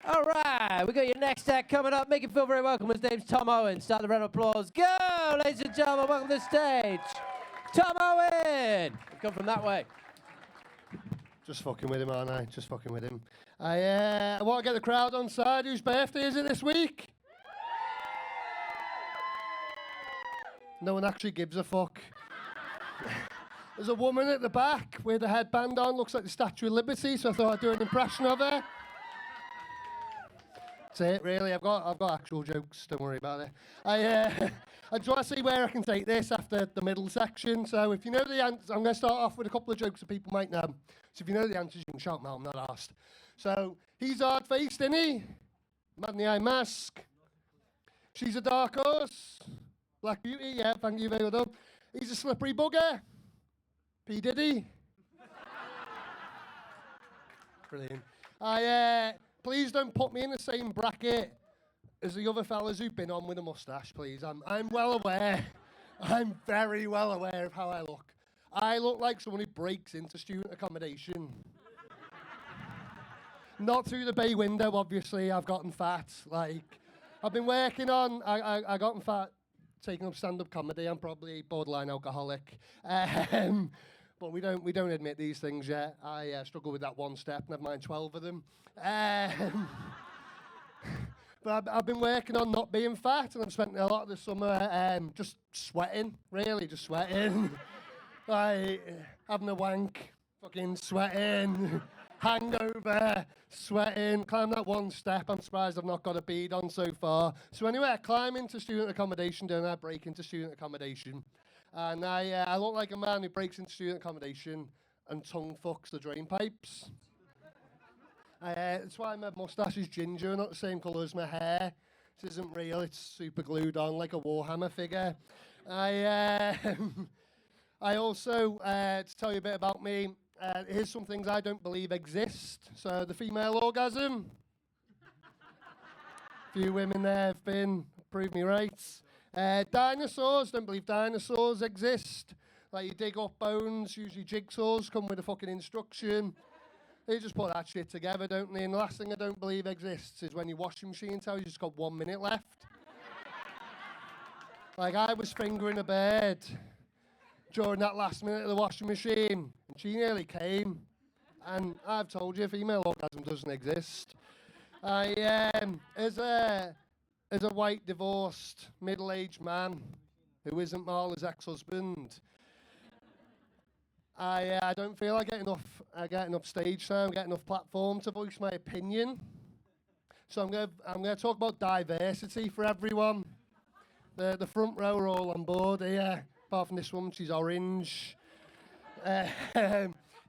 All right, we got your next act coming up. Make him feel very welcome. His name's Tom Owen. Start the round of applause. Go, ladies and gentlemen. Welcome to the stage, Tom Owen. Come from that way. Just fucking with him, aren't I? Just fucking with him. I want to get the crowd on side. Whose birthday is it this week? No one actually gives a fuck. There's a woman at the back with a headband on. Looks like the Statue of Liberty, so I thought I'd do an impression of her. That's it, really. I've got actual jokes. Don't worry about it. I just want to see where I can take this after the middle section. So if you know the answers, I'm going to start off with a couple of jokes that people might know. So if you know the answers, you can shout them out. I'm not asked. So he's hard-faced, isn't he? Man in the eye mask. She's a dark horse. Black Beauty. Yeah, thank you, very well done. He's a slippery bugger. P. Diddy. Brilliant. Please don't put me in the same bracket as the other fellas who've been on with a moustache, please. I'm well aware. I'm very well aware of how I look. I look like someone who breaks into student accommodation. Not through the bay window, obviously. I've gotten fat. I've been working on. I gotten fat taking up stand-up comedy. I'm probably borderline alcoholic. But we don't admit these things yet. I struggle with that one step, never mind 12 of them. But I've been working on not being fat, and I've spent a lot of the summer just sweating, really, just sweating. Having a wank, fucking sweating, hangover, sweating, climb that one step. I'm surprised I've not got a bead on so far. So anyway, I climb into student accommodation, don't I? Break into student accommodation. And I look like a man who breaks into student accommodation and tongue fucks the drain pipes. That's why my moustache is ginger, not the same colour as my hair. This isn't real, it's super glued on like a Warhammer figure. I also, to tell you a bit about me, here's some things I don't believe exist. So the female orgasm. A few women there have been, proved me right. Dinosaurs, don't believe dinosaurs exist. Like you dig up bones, usually jigsaws come with a fucking instruction. They just put that shit together, don't they? And the last thing I don't believe exists is when your washing machine tells you it's got 1 minute left. Like I was fingering a bird during that last minute of the washing machine, and she nearly came. And I've told you, female orgasm doesn't exist. As a white, divorced, middle-aged man who isn't Marla's ex-husband, I don't feel I get enough stage time, get enough platform to voice my opinion. So I'm gonna talk about diversity for everyone. The front row are all on board here, apart from this woman, she's orange. Yeah,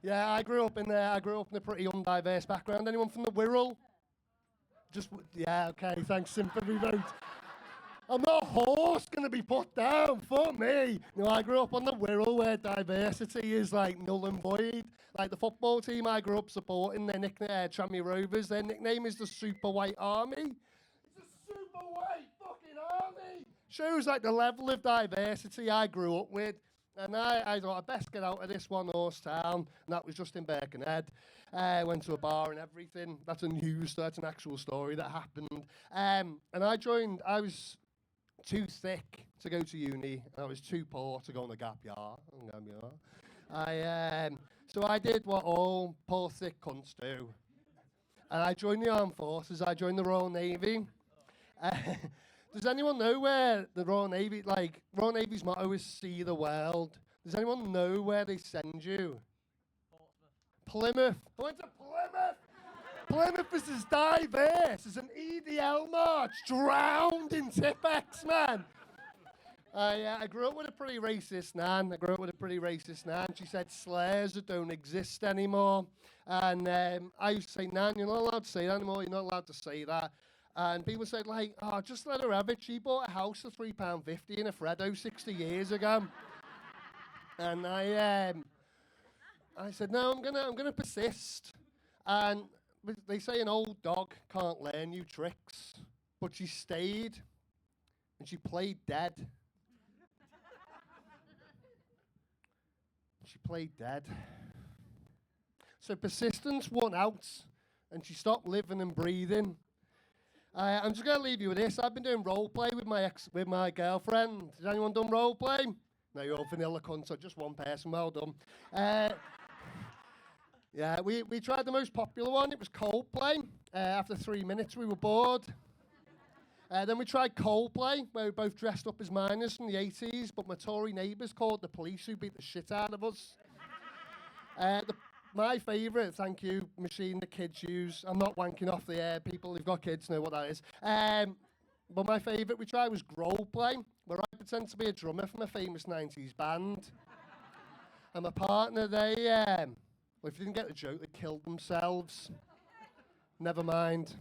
I grew up in a pretty undiverse background. Anyone from the Wirral? Yeah, okay, thanks, sympathy vote. I'm not a horse going to be put down, fuck me. No, I grew up on the Wirral where diversity is like null and void. Like the football team I grew up supporting, their nickname, Tranmere Rovers, their nickname is the Super White Army. It's a Super White fucking army. Shows like the level of diversity I grew up with. And I thought I'd best get out of this one horse town, and that was just in Birkenhead. Went to a bar and everything. That's a news, that's an actual story that happened. And I was too thick to go to uni, and I was too poor to go on the gap year. So I did what all poor thick cunts do. And I joined the armed forces, I joined the Royal Navy. Does anyone know where the Royal Navy's motto is see the world? Does anyone know where they send you? Plymouth. I went to Plymouth. Plymouth is as diverse as an EDL march drowned in Tipex, man. I grew up with a pretty racist nan. She said slurs that don't exist anymore. And I used to say, Nan, you're not allowed to say that anymore. You're not allowed to say that. And people said, just let her have it. She bought a house for £3.50 in a Freddo 60 years ago. And I said, no, I'm gonna persist. And they say an old dog can't learn new tricks, but she stayed and she played dead. She played dead. So persistence won out, and she stopped living and breathing, I'm just going to leave you with this. I've been doing role play with my girlfriend. Has anyone done role play? No, you're all vanilla cunts, so just one person. Well done. Yeah, we tried the most popular one. It was Coldplay. After 3 minutes, we were bored. Then we tried Coldplay, where we both dressed up as miners from the 80s, but my Tory neighbours called the police, who beat the shit out of us. My favourite, thank you, machine the kids use. I'm not wanking off the air. People who've got kids know what that is. But my favourite we tried was Role Play, where I pretend to be a drummer from a famous 90s band. And my partner, they, well, if you didn't get the joke, they killed themselves. Never mind.